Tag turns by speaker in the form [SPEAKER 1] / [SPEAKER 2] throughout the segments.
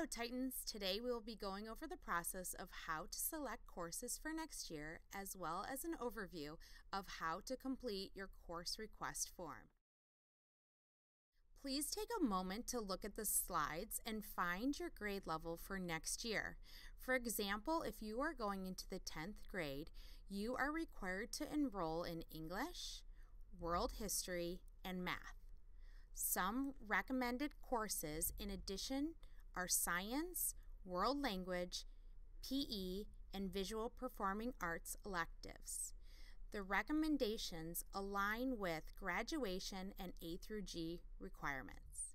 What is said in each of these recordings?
[SPEAKER 1] Hello Titans! Today we will be going over the process of how to select courses for next year, as well as an overview of how to complete your course request form. Please take a moment to look at the slides and find your grade level for next year. For example, if you are going into the 10th grade, you are required to enroll in English, World History, and Math. Some recommended courses in addition are Science, World Language, PE, and Visual Performing Arts electives. The recommendations align with graduation and A through G requirements.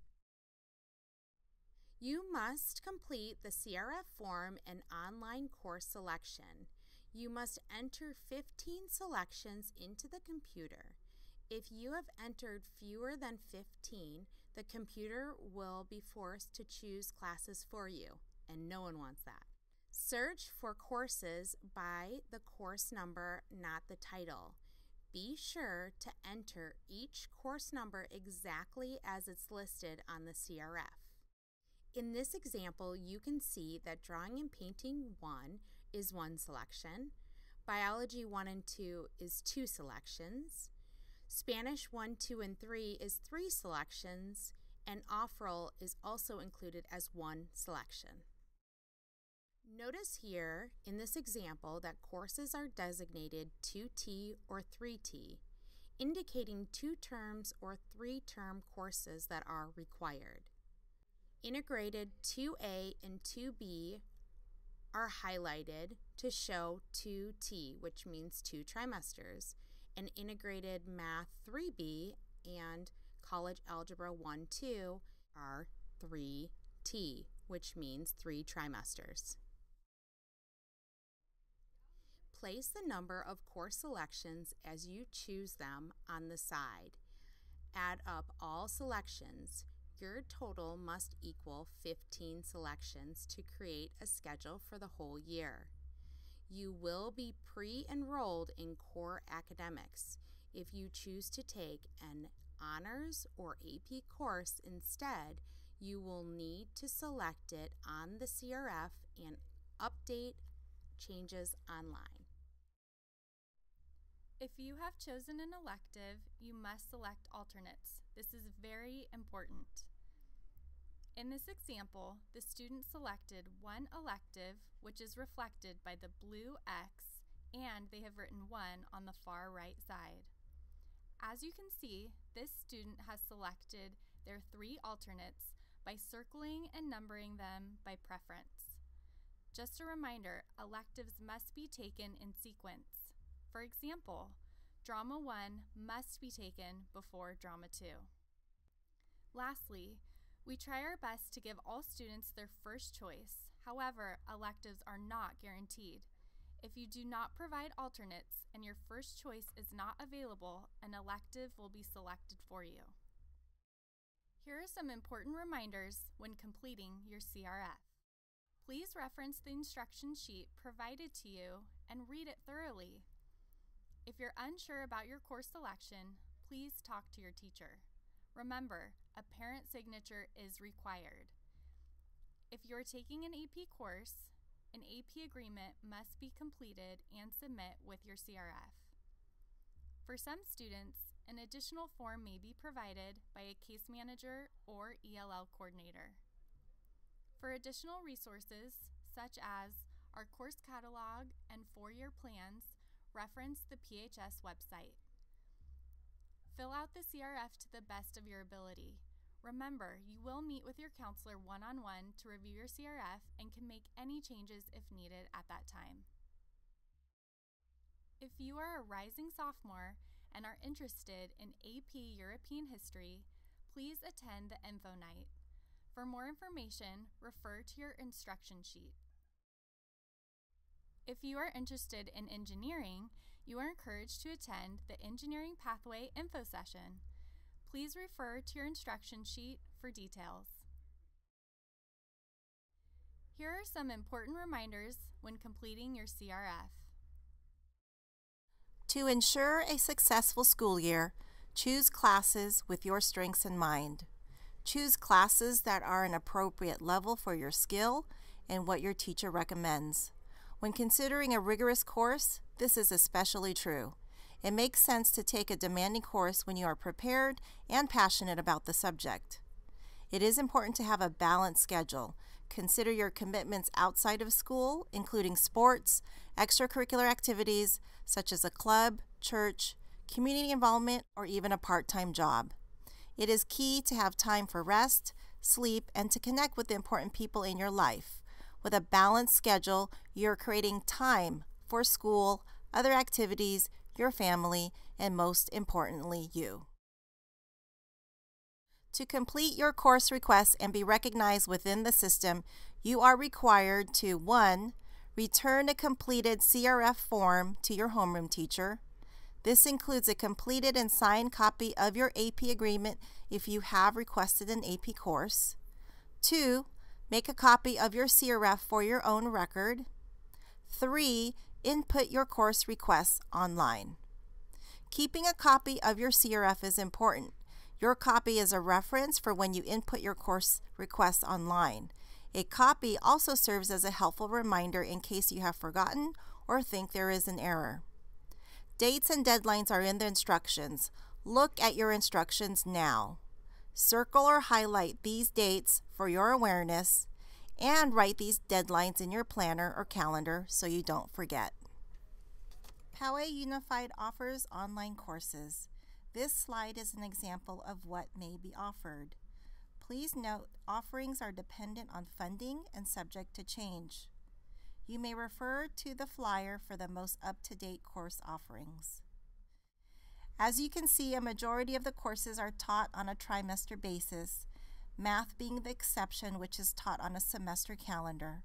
[SPEAKER 1] You must complete the CRF form and online course selection. You must enter 15 selections into the computer. If you have entered fewer than 15, the computer will be forced to choose classes for you, and no one wants that. Search for courses by the course number, not the title. Be sure to enter each course number exactly as it's listed on the CRF. In this example, you can see that Drawing and Painting 1 is 1 selection, Biology 1 and 2 is 2 selections, Spanish 1, 2, and 3 is 3 selections, and Off-Roll is also included as 1 selection. Notice here in this example that courses are designated 2T or 3T, indicating 2 terms or 3-term courses that are required. Integrated 2A and 2B are highlighted to show 2T, which means 2 trimesters, and Integrated Math 3B and College Algebra 1-2 are 3T, which means 3 trimesters. Place the number of course selections as you choose them on the side. Add up all selections. Your total must equal 15 selections to create a schedule for the whole year. You will be pre-enrolled in core academics. If you choose to take an honors or AP course instead, you will need to select it on the CRF and update changes online.
[SPEAKER 2] If you have chosen an elective, you must select alternates. This is very important. In this example, the student selected one elective, which is reflected by the blue X, and they have written 1 on the far right side. As you can see, this student has selected their 3 alternates by circling and numbering them by preference. Just a reminder, electives must be taken in sequence. For example, Drama 1 must be taken before Drama 2. Lastly, we try our best to give all students their first choice. However, electives are not guaranteed. If you do not provide alternates and your first choice is not available, an elective will be selected for you. Here are some important reminders when completing your CRF. Please reference the instruction sheet provided to you and read it thoroughly. If you're unsure about your course selection, please talk to your teacher. Remember, a parent signature is required. If you're taking an AP course, an AP agreement must be completed and submit with your CRF. For some students, an additional form may be provided by a case manager or ELL coordinator. For additional resources, such as our course catalog and 4-year plans, reference the PHS website. Fill out the CRF to the best of your ability. Remember, you will meet with your counselor one-on-one to review your CRF and can make any changes if needed at that time. If you are a rising sophomore and are interested in AP European History, please attend the Info Night. For more information, refer to your instruction sheet. If you are interested in engineering, you are encouraged to attend the Engineering Pathway Info Session. Please refer to your instruction sheet for details. Here are some important reminders when completing your CRF.
[SPEAKER 3] To ensure a successful school year, choose classes with your strengths in mind. Choose classes that are an appropriate level for your skill and what your teacher recommends. When considering a rigorous course, this is especially true. It makes sense to take a demanding course when you are prepared and passionate about the subject. It is important to have a balanced schedule. Consider your commitments outside of school, including sports, extracurricular activities such as a club, church, community involvement, or even a part-time job. It is key to have time for rest, sleep, and to connect with the important people in your life. With a balanced schedule, you're creating time for school, other activities, your family, and most importantly, you. To complete your course requests and be recognized within the system, you are required to 1. Return a completed CRF form to your homeroom teacher. This includes a completed and signed copy of your AP agreement if you have requested an AP course. 2. Make a copy of your CRF for your own record. 3. Input your course requests online. Keeping a copy of your CRF is important. Your copy is a reference for when you input your course requests online. A copy also serves as a helpful reminder in case you have forgotten or think there is an error. Dates and deadlines are in the instructions. Look at your instructions now. Circle or highlight these dates for your awareness and write these deadlines in your planner or calendar so you don't forget. Poway Unified offers online courses. This slide is an example of what may be offered. Please note, offerings are dependent on funding and subject to change. You may refer to the flyer for the most up-to-date course offerings. As you can see, a majority of the courses are taught on a trimester basis, math being the exception, which is taught on a semester calendar.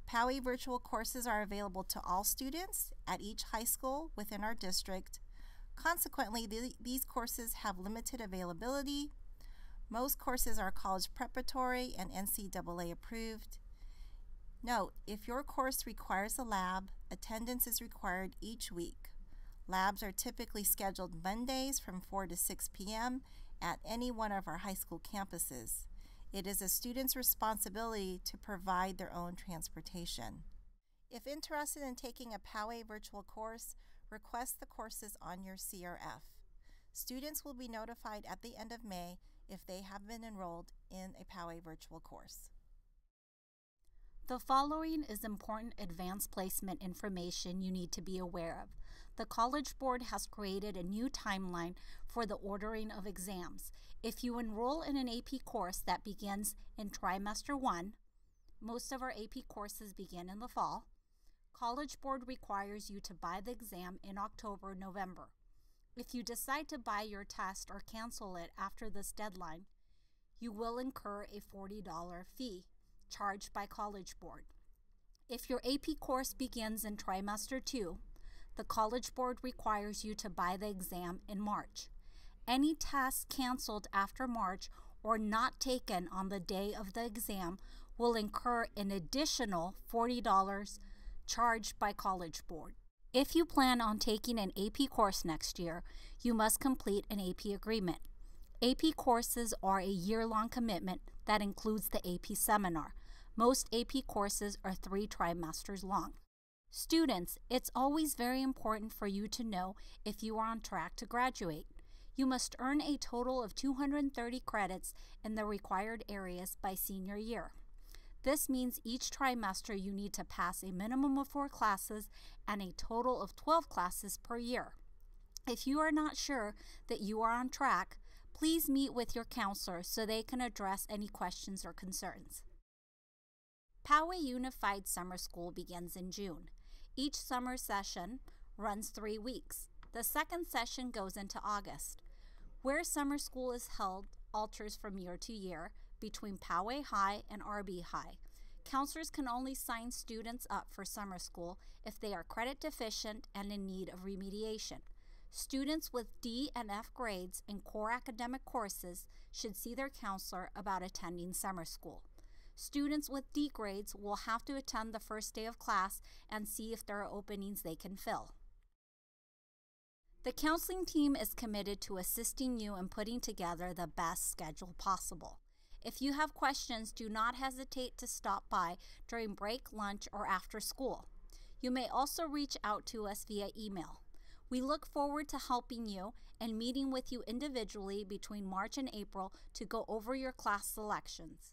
[SPEAKER 3] Poway virtual courses are available to all students at each high school within our district. Consequently, these courses have limited availability. Most courses are college preparatory and NCAA approved. Note, if your course requires a lab, attendance is required each week. Labs are typically scheduled Mondays from 4 to 6 p.m. at any one of our high school campuses. It is a student's responsibility to provide their own transportation. If interested in taking a Poway virtual course, request the courses on your CRF. Students will be notified at the end of May if they have been enrolled in a Poway virtual course.
[SPEAKER 4] The following is important advanced placement information you need to be aware of. The College Board has created a new timeline for the ordering of exams. If you enroll in an AP course that begins in trimester 1, most of our AP courses begin in the fall, College Board requires you to buy the exam in October, November. If you decide to buy your test or cancel it after this deadline, you will incur a $40 fee charged by College Board. If your AP course begins in trimester 2, the College Board requires you to buy the exam in March. Any tests canceled after March or not taken on the day of the exam will incur an additional $40 charged by College Board. If you plan on taking an AP course next year, you must complete an AP agreement. AP courses are a year-long commitment that includes the AP seminar. Most AP courses are 3 trimesters long. Students, it's always very important for you to know if you are on track to graduate. You must earn a total of 230 credits in the required areas by senior year. This means each trimester you need to pass a minimum of 4 classes and a total of 12 classes per year. If you are not sure that you are on track, please meet with your counselor so they can address any questions or concerns. Poway Unified Summer School begins in June. Each summer session runs 3 weeks. The second session goes into August. Where summer school is held alters from year to year between Poway High and RB High. Counselors can only sign students up for summer school if they are credit deficient and in need of remediation. Students with D and F grades in core academic courses should see their counselor about attending summer school. Students with D grades will have to attend the first day of class and see if there are openings they can fill. The counseling team is committed to assisting you in putting together the best schedule possible. If you have questions, do not hesitate to stop by during break, lunch, or after school. You may also reach out to us via email. We look forward to helping you and meeting with you individually between March and April to go over your class selections.